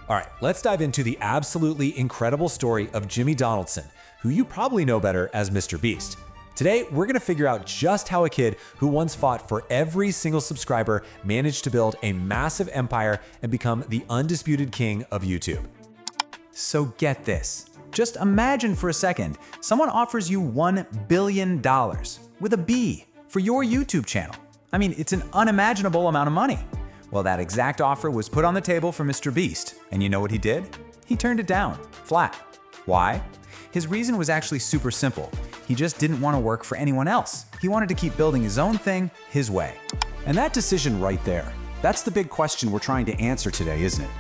All right, let's dive into the absolutely incredible story of Jimmy Donaldson, who you probably know better as MrBeast. Today, we're gonna figure out just how a kid who once fought for every single subscriber managed to build a massive empire and become the undisputed king of YouTube. So get this. Just imagine for a second, someone offers you $1 billion with a B for your YouTube channel. I mean, it's an unimaginable amount of money. Well, that exact offer was put on the table for MrBeast, and you know what he did? He turned it down, flat. Why? His reason was actually super simple. He just didn't want to work for anyone else. He wanted to keep building his own thing, his way. And that decision right there, that's the big question we're trying to answer today, isn't it?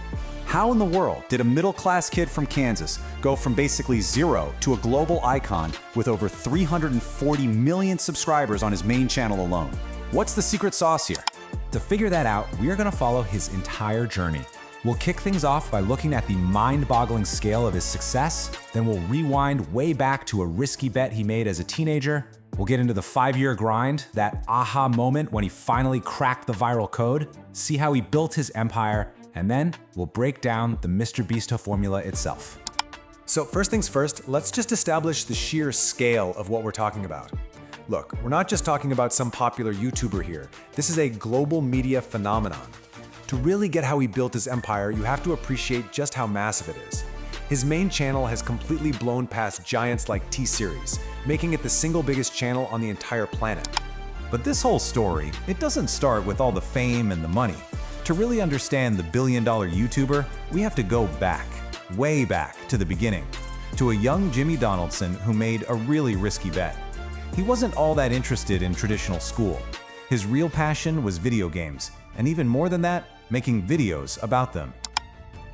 How in the world did a middle-class kid from Kansas go from basically zero to a global icon with over 340 million subscribers on his main channel alone? What's the secret sauce here? To figure that out, we are gonna follow his entire journey. We'll kick things off by looking at the mind-boggling scale of his success, then we'll rewind way back to a risky bet he made as a teenager. We'll get into the 5-year grind, that aha moment when he finally cracked the viral code, see how he built his empire, and then we'll break down the MrBeast formula itself. So first things first, let's just establish the sheer scale of what we're talking about. Look, we're not just talking about some popular YouTuber here. This is a global media phenomenon. To really get how he built his empire, you have to appreciate just how massive it is. His main channel has completely blown past giants like T-Series, making it the single biggest channel on the entire planet. But this whole story, it doesn't start with all the fame and the money. To really understand the billion-dollar YouTuber, we have to go back, way back to the beginning, to a young Jimmy Donaldson who made a really risky bet. He wasn't all that interested in traditional school. His real passion was video games, and even more than that, making videos about them.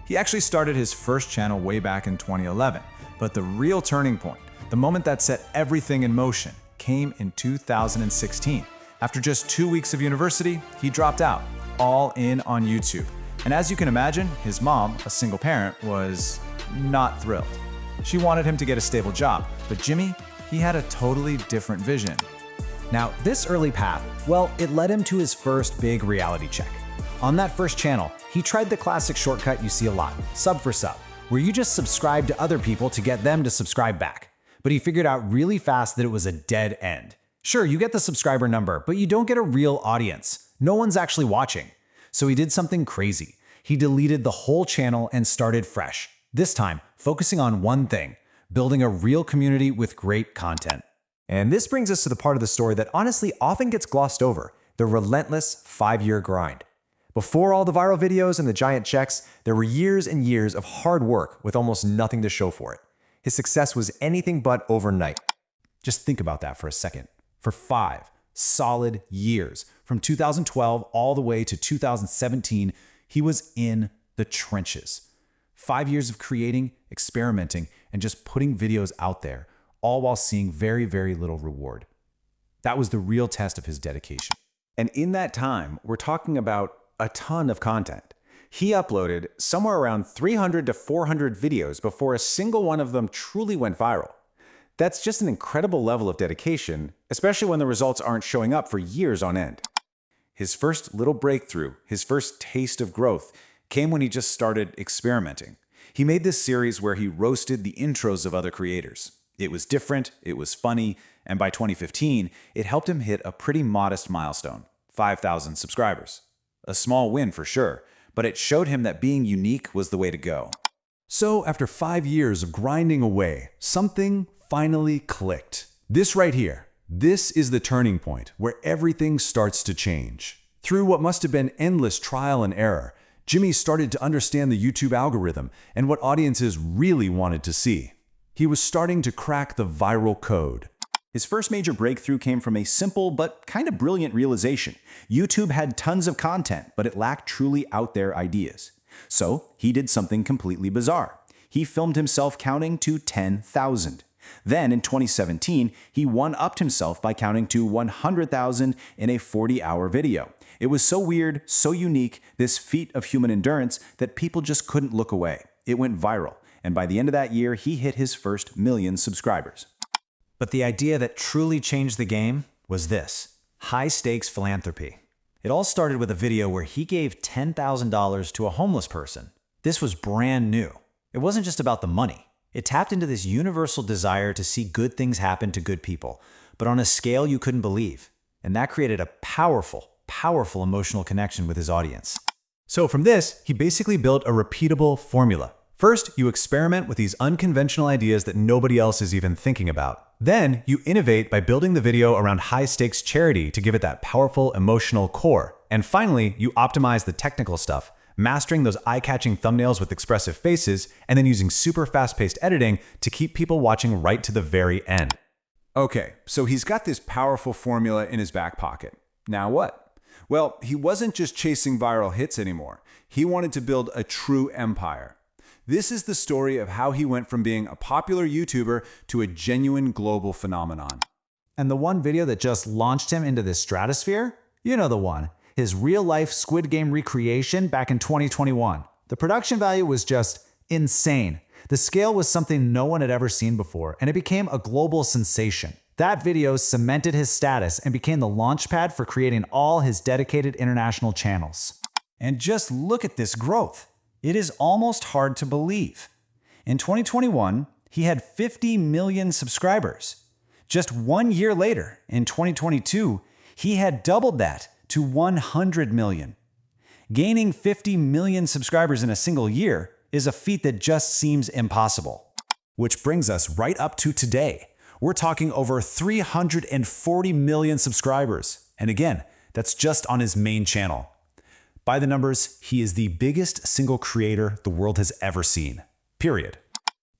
He actually started his first channel way back in 2011, but the real turning point, the moment that set everything in motion, came in 2016. After just 2 weeks of university, he dropped out, all in on YouTube. And as you can imagine, his mom, a single parent, was not thrilled. She wanted him to get a stable job, but Jimmy, he had a totally different vision. Now, this early path, well, it led him to his first big reality check. On that first channel, he tried the classic shortcut you see a lot, sub for sub, where you just subscribe to other people to get them to subscribe back. But he figured out really fast that it was a dead end. Sure, you get the subscriber number, but you don't get a real audience. No one's actually watching. So he did something crazy. He deleted the whole channel and started fresh. This time, focusing on one thing, building a real community with great content. And this brings us to the part of the story that honestly often gets glossed over, the relentless 5-year grind. Before all the viral videos and the giant checks, there were years and years of hard work with almost nothing to show for it. His success was anything but overnight. Just think about that for a second. For 5 solid years, from 2012 all the way to 2017, he was in the trenches. 5 years of creating, experimenting, and just putting videos out there, all while seeing very, very little reward. That was the real test of his dedication. And in that time, we're talking about a ton of content. He uploaded somewhere around 300 to 400 videos before a single one of them truly went viral. That's just an incredible level of dedication, especially when the results aren't showing up for years on end. His first little breakthrough, his first taste of growth, came when he just started experimenting. He made this series where he roasted the intros of other creators. It was different, it was funny, and by 2015, it helped him hit a pretty modest milestone, 5,000 subscribers. A small win for sure, but it showed him that being unique was the way to go. So after 5 years of grinding away, something finally clicked. This right here, this is the turning point where everything starts to change. Through what must have been endless trial and error, Jimmy started to understand the YouTube algorithm and what audiences really wanted to see. He was starting to crack the viral code. His first major breakthrough came from a simple but kind of brilliant realization. YouTube had tons of content, but it lacked truly out there ideas. So he did something completely bizarre. He filmed himself counting to 10,000. Then in 2017, he one-upped himself by counting to 100,000 in a 40-hour video. It was so weird, so unique, this feat of human endurance, that people just couldn't look away. It went viral, and by the end of that year, he hit his first 1 million subscribers. But the idea that truly changed the game was this: high-stakes philanthropy. It all started with a video where he gave $10,000 to a homeless person. This was brand new. It wasn't just about the money. It tapped into this universal desire to see good things happen to good people, but on a scale you couldn't believe. And that created a powerful, powerful emotional connection with his audience. So from this, he basically built a repeatable formula. First, you experiment with these unconventional ideas that nobody else is even thinking about. Then, you innovate by building the video around high-stakes charity to give it that powerful emotional core. And finally, you optimize the technical stuff, mastering those eye-catching thumbnails with expressive faces, and then using super fast-paced editing to keep people watching right to the very end. Okay, so he's got this powerful formula in his back pocket. Now what? Well, he wasn't just chasing viral hits anymore. He wanted to build a true empire. This is the story of how he went from being a popular YouTuber to a genuine global phenomenon. And the one video that just launched him into the stratosphere? You know the one. His real-life Squid Game recreation back in 2021. The production value was just insane. The scale was something no one had ever seen before, and it became a global sensation. That video cemented his status and became the launchpad for creating all his dedicated international channels. And just look at this growth. It is almost hard to believe. In 2021, he had 50 million subscribers. Just 1 year later, in 2022, he had doubled that to 100 million. Gaining 50 million subscribers in a single year is a feat that just seems impossible. Which brings us right up to today. We're talking over 340 million subscribers. And again, that's just on his main channel. By the numbers, he is the biggest single creator the world has ever seen. Period.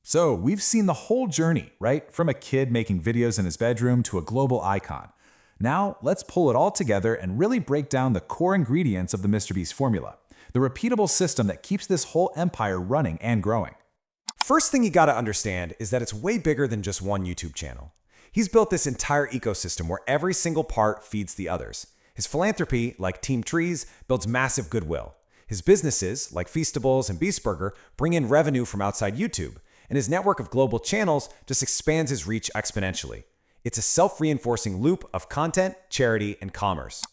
So we've seen the whole journey, right? From a kid making videos in his bedroom to a global icon. Now, let's pull it all together and really break down the core ingredients of the MrBeast formula, the repeatable system that keeps this whole empire running and growing. First thing you gotta understand is that it's way bigger than just one YouTube channel. He's built this entire ecosystem where every single part feeds the others. His philanthropy, like Team Trees, builds massive goodwill. His businesses, like Feastables and Beast Burger, bring in revenue from outside YouTube. And his network of global channels just expands his reach exponentially. It's a self-reinforcing loop of content, charity, and commerce.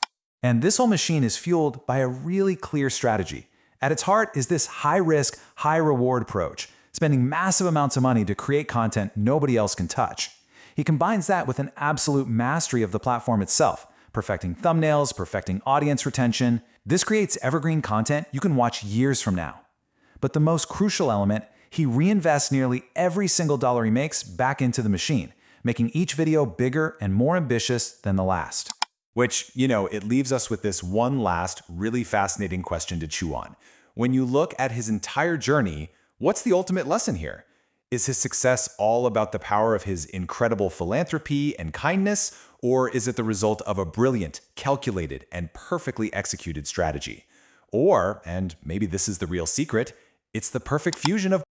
And this whole machine is fueled by a really clear strategy. At its heart is this high-risk, high-reward approach, spending massive amounts of money to create content nobody else can touch. He combines that with an absolute mastery of the platform itself, perfecting thumbnails, perfecting audience retention. This creates evergreen content you can watch years from now. But the most crucial element, he reinvests nearly every single dollar he makes back into the machine, making each video bigger and more ambitious than the last. Which, it leaves us with this one last, really fascinating question to chew on. When you look at his entire journey, what's the ultimate lesson here? Is his success all about the power of his incredible philanthropy and kindness, or is it the result of a brilliant, calculated, and perfectly executed strategy? Or, and maybe this is the real secret, it's the perfect fusion of